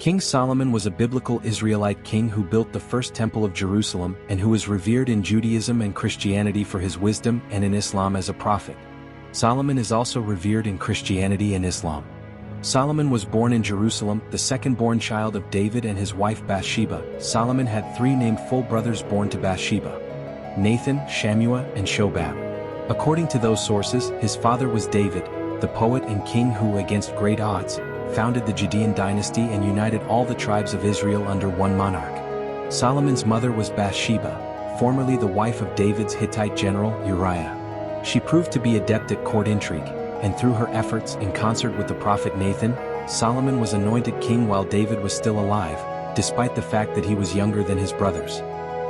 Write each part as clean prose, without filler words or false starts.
King Solomon was a biblical Israelite king who built the first temple of Jerusalem and who is revered in Judaism and Christianity for his wisdom and in Islam as a prophet. Solomon is also revered in Christianity and Islam. Solomon was born in Jerusalem, the second-born child of David and his wife Bathsheba. Solomon had 3 named full brothers born to Bathsheba: Nathan, Shammua, and Shobab. According to those sources, his father was David, the poet and king who, against great odds, founded the Judean dynasty and united all the tribes of Israel under one monarch. Solomon's mother was Bathsheba, formerly the wife of David's Hittite general Uriah. She proved to be adept at court intrigue, and through her efforts in concert with the prophet Nathan, Solomon was anointed king while David was still alive, despite the fact that he was younger than his brothers.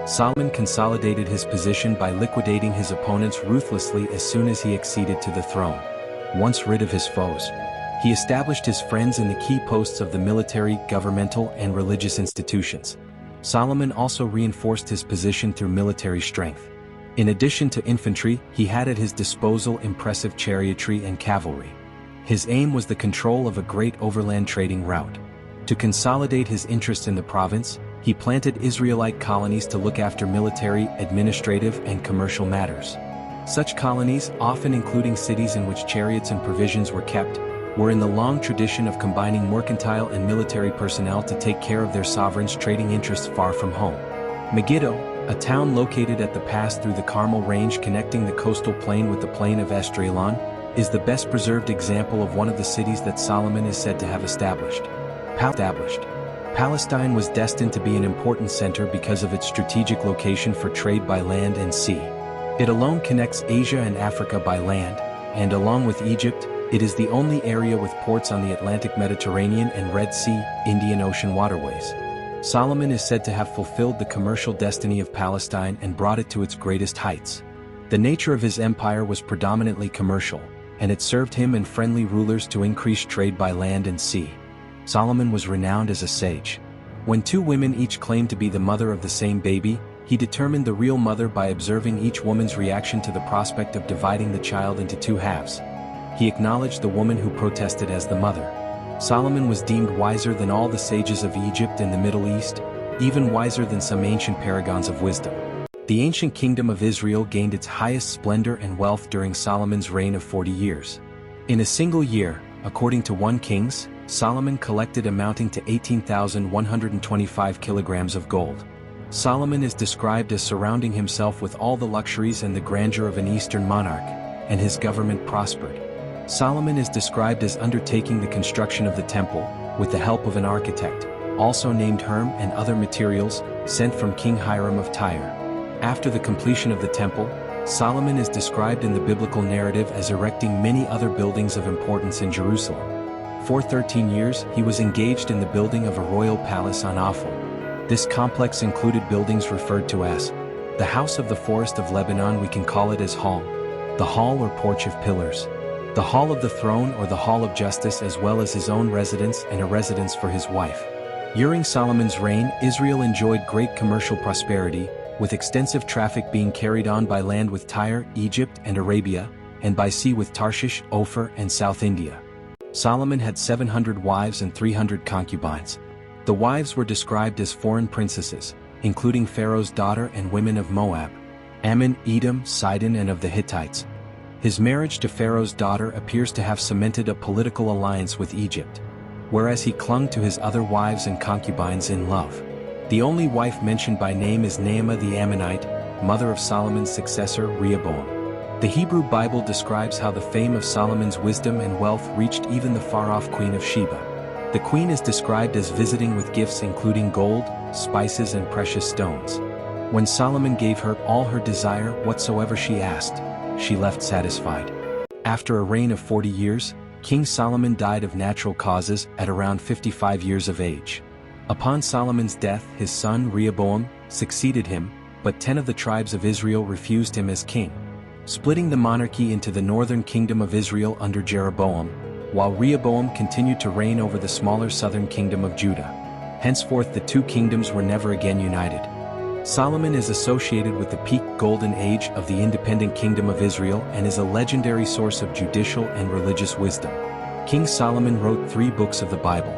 Solomon consolidated his position by liquidating his opponents ruthlessly as soon as he acceded to the throne. Once rid of his foes, he established his friends in the key posts of the military, governmental, and religious institutions. Solomon also reinforced his position through military strength. In addition to infantry, he had at his disposal impressive chariotry and cavalry. His aim was the control of a great overland trading route. To consolidate his interest in the province, he planted Israelite colonies to look after military, administrative, and commercial matters. Such colonies, often including cities in which chariots and provisions were kept, were in the long tradition of combining mercantile and military personnel to take care of their sovereign's trading interests far from home. Megiddo, a town located at the pass through the Carmel Range connecting the coastal plain with the plain of Esdraelon, is the best preserved example of one of the cities that Solomon is said to have established. Palestine was destined to be an important center because of its strategic location for trade by land and sea. It alone connects Asia and Africa by land, and along with Egypt, it is the only area with ports on the Atlantic Mediterranean and Red Sea, Indian Ocean waterways. Solomon is said to have fulfilled the commercial destiny of Palestine and brought it to its greatest heights. The nature of his empire was predominantly commercial, and it served him and friendly rulers to increase trade by land and sea. Solomon was renowned as a sage. When 2 women each claimed to be the mother of the same baby, he determined the real mother by observing each woman's reaction to the prospect of dividing the child into 2 halves. He acknowledged the woman who protested as the mother. Solomon was deemed wiser than all the sages of Egypt and the Middle East, even wiser than some ancient paragons of wisdom. The ancient kingdom of Israel gained its highest splendor and wealth during Solomon's reign of 40 years. In a single year, according to 1 Kings, Solomon collected amounting to 18,125 kilograms of gold. Solomon is described as surrounding himself with all the luxuries and the grandeur of an Eastern monarch, and his government prospered. Solomon is described as undertaking the construction of the temple, with the help of an architect, also named Herm, and other materials, sent from King Hiram of Tyre. After the completion of the temple, Solomon is described in the biblical narrative as erecting many other buildings of importance in Jerusalem. For 13 years, he was engaged in the building of a royal palace on Ophel. This complex included buildings referred to as the House of the Forest of Lebanon. We can call it as Hall, the Hall or Porch of Pillars, the Hall of the Throne or the Hall of Justice, as well as his own residence and a residence for his wife. During Solomon's reign, Israel enjoyed great commercial prosperity, with extensive traffic being carried on by land with Tyre, Egypt, and Arabia, and by sea with Tarshish, Ophir, and South India. Solomon had 700 wives and 300 concubines. The wives were described as foreign princesses, including Pharaoh's daughter and women of Moab, Ammon, Edom, Sidon, and of the Hittites. His marriage to Pharaoh's daughter appears to have cemented a political alliance with Egypt, whereas he clung to his other wives and concubines in love. The only wife mentioned by name is Naamah the Ammonite, mother of Solomon's successor Rehoboam. The Hebrew Bible describes how the fame of Solomon's wisdom and wealth reached even the far-off Queen of Sheba. The queen is described as visiting with gifts including gold, spices, and precious stones. When Solomon gave her all her desire whatsoever she asked, she left satisfied. After a reign of 40 years, King Solomon died of natural causes at around 55 years of age. Upon Solomon's death, his son Rehoboam succeeded him, but 10 of the tribes of Israel refused him as king, splitting the monarchy into the northern kingdom of Israel under Jeroboam, while Rehoboam continued to reign over the smaller southern kingdom of Judah. Henceforth the 2 kingdoms were never again united. Solomon is associated with the peak golden age of the independent kingdom of Israel and is a legendary source of judicial and religious wisdom. King Solomon wrote 3 books of the Bible.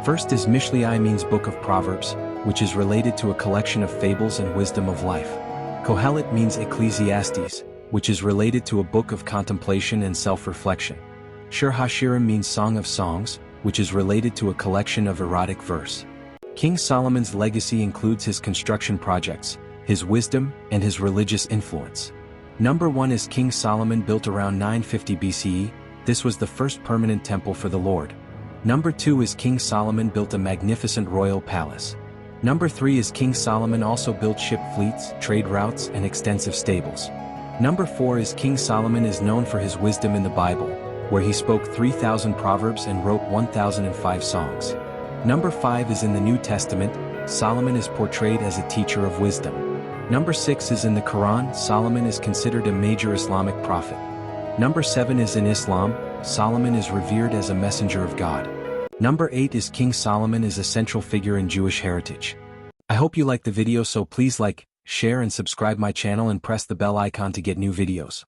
First is Mishlei, means Book of Proverbs, which is related to a collection of fables and wisdom of life. Kohelet means Ecclesiastes, which is related to a book of contemplation and self-reflection. Shir HaShirim means Song of Songs, which is related to a collection of erotic verse. King Solomon's legacy includes his construction projects, his wisdom, and his religious influence. Number 1 is King Solomon, built around 950 BCE. This was the first permanent temple for the Lord. Number 2 is King Solomon built a magnificent royal palace. Number 3 is King Solomon also built ship fleets, trade routes, and extensive stables. Number 4 is King Solomon is known for his wisdom in the Bible, where he spoke 3,000 proverbs and wrote 1,005 songs. Number 5 is in the New Testament. Solomon is portrayed as a teacher of wisdom. Number 6 is in the Quran. Solomon is considered a major Islamic prophet. Number 7 is in Islam. Solomon is revered as a messenger of God. Number 8 is King Solomon is a central figure in Jewish heritage. I hope you liked the video, so please like, share and subscribe my channel and press the bell icon to get new videos.